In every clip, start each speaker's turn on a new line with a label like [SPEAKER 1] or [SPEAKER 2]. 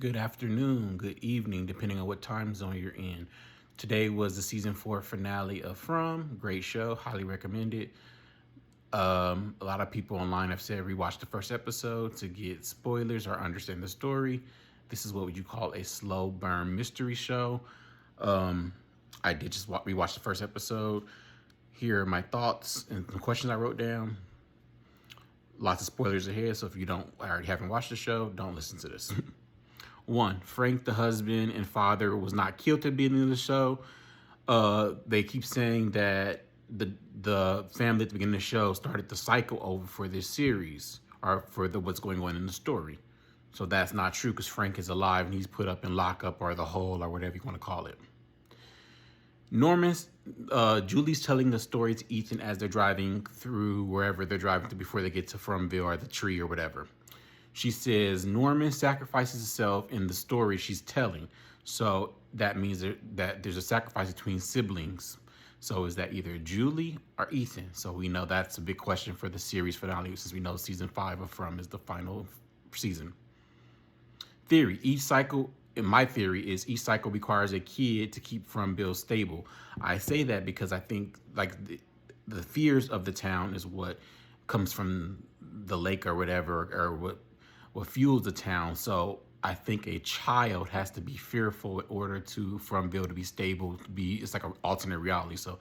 [SPEAKER 1] Good afternoon, good evening, depending on what time zone you're in. Today was the season 4 finale of From. Great show, highly recommended. A lot of people online have said rewatch the first episode to get spoilers or understand the story. This is what you call a slow burn mystery show. I did just rewatch the first episode. Here are my thoughts and the questions I wrote down. Lots of spoilers ahead, so if you already haven't watched the show, don't listen to this. One, Frank, the husband and father, was not killed at the beginning of the show. They keep saying that the family at the beginning of the show started the cycle over for this series or for what's going on in the story. So that's not true because Frank is alive and he's put up in lockup or the hole or whatever you want to call it. Julie's telling the story to Ethan as they're driving through wherever they're driving to before they get to Fromville or the tree or whatever. She says Norman sacrifices himself in the story she's telling. So that means that there's a sacrifice between siblings. So is that either Julie or Ethan? So we know that's a big question for the series finale, since we know season 5 of From is the final season. Theory. My theory is each cycle requires a kid to keep Fromville stable. I say that because I think like the fears of the town is what comes from the lake or whatever, or what fuels the town. So I think a child has to be fearful in order to Fromville to be stable, it's like an alternate reality. So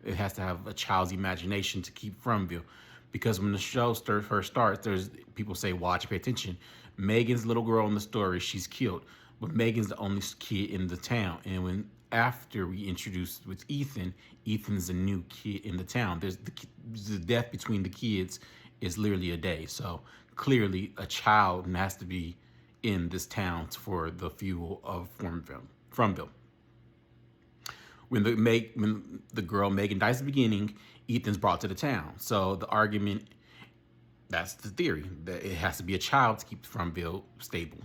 [SPEAKER 1] it has to have a child's imagination to keep Fromville. Because when the show first starts, there's people say, watch, pay attention. Megan's little girl in the story, she's killed. But Megan's the only kid in the town. And after we introduce with Ethan, Ethan's a new kid in the town. There's the death between the kids is literally a day. So clearly a child has to be in this town for the fuel of Fromville. When the girl Megan dies at the beginning, Ethan's brought to the town. So the argument, that's the theory, that it has to be a child to keep Fromville stable.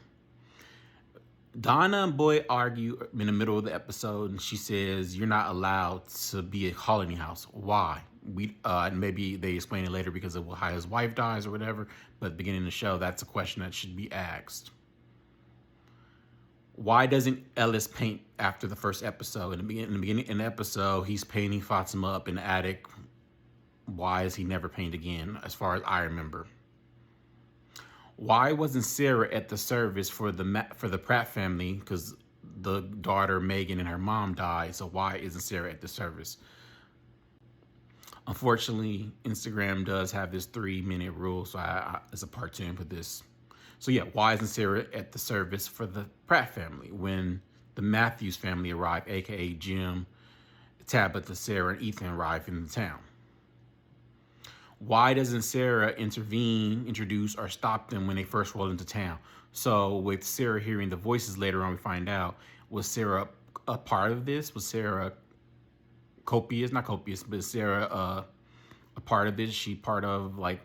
[SPEAKER 1] Donna and Boyd argue in the middle of the episode, and she says, "You're not allowed to be a colony house." Why? Maybe they explain it later because of how his wife dies or whatever. But at the beginning of the show, that's a question that should be asked. Why doesn't Ellis paint after the first episode? In the episode, he's painting Fatima up in the attic. Why is he never paint again, as far as I remember? Why wasn't Sarah at the service for the Pratt family? Because the daughter Megan and her mom died. So why isn't Sarah at the service? Unfortunately, Instagram does have this 3-minute rule, so it's a part 2 for this. So yeah, why isn't Sarah at the service for the Pratt family when the Matthews family arrived, aka Jim, Tabitha, Sarah, and Ethan arrive in the town? Why doesn't Sarah introduce, or stop them when they first roll into town? So with Sarah hearing the voices later on, we find out, was Sarah a part of this? Was Sarah not copious, but Sarah a part of this? She part of, like,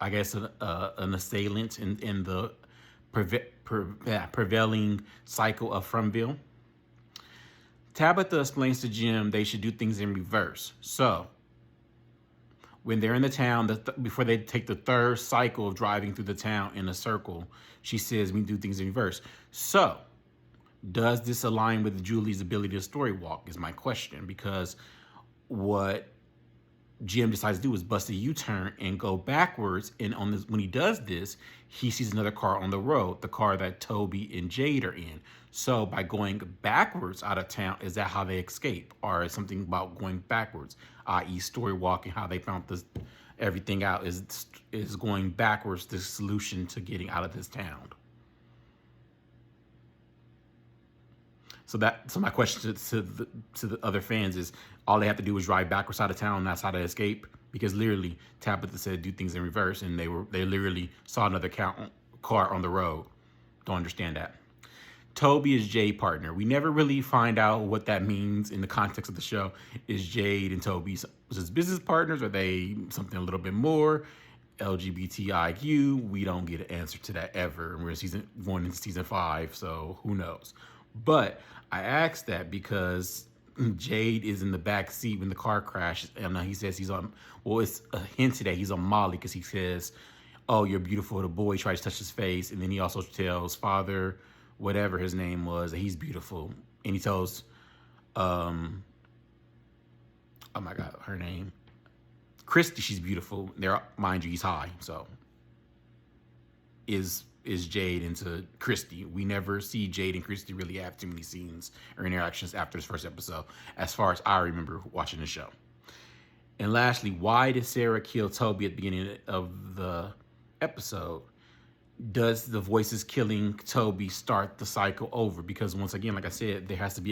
[SPEAKER 1] I guess, an assailant in the prevailing cycle of Fromville. Tabitha explains to Jim they should do things in reverse. So when they're in the town, before they take the third cycle of driving through the town in a circle, she says we do things in reverse. So does this align with Julie's ability to story walk is my question, because what Jim decides to do is bust a U-turn and go backwards. And when he does this, he sees another car on the road, the car that Toby and Jade are in. So by going backwards out of town, is that how they escape? Or is something about going backwards, i.e. story walking, how they found everything out is going backwards the solution to getting out of this town? So my question to the other fans is, all they have to do is drive backwards out of town, and that's how they escape? Because literally Tabitha said do things in reverse, and they literally saw another car on the road. Don't understand that. Toby is Jade's partner. We never really find out what that means in the context of the show. Is Jade and Toby his business partners? Are they something a little bit more? LGBTIQ? We don't get an answer to that ever. We're going into season 5, so who knows? But I asked that because Jade is in the back seat when the car crashes, and he says he's on. Well, it's a hint that he's on Molly because he says oh, you're beautiful. The boy tries to touch his face, and then he also tells father, whatever his name was, that he's beautiful. And he tells, oh my God, her name, Christy, she's beautiful. There, mind you, he's high. So is Jade into Christy? We never see Jade and Christy really have too many scenes or interactions after this first episode, as far as I remember watching the show. And lastly, why did Sarah kill Toby at the beginning of the episode? Does the voices killing Toby start the cycle over? Because once again, like I said,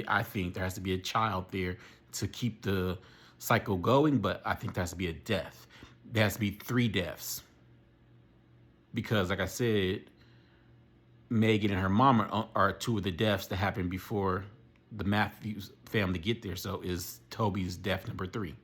[SPEAKER 1] I think there has to be a child there to keep the cycle going, but I think there has to be a death. There has to be 3 deaths. Because like I said, Megan and her mom are 2 of the deaths that happened before the Matthews family get there. So is Toby's death number 3?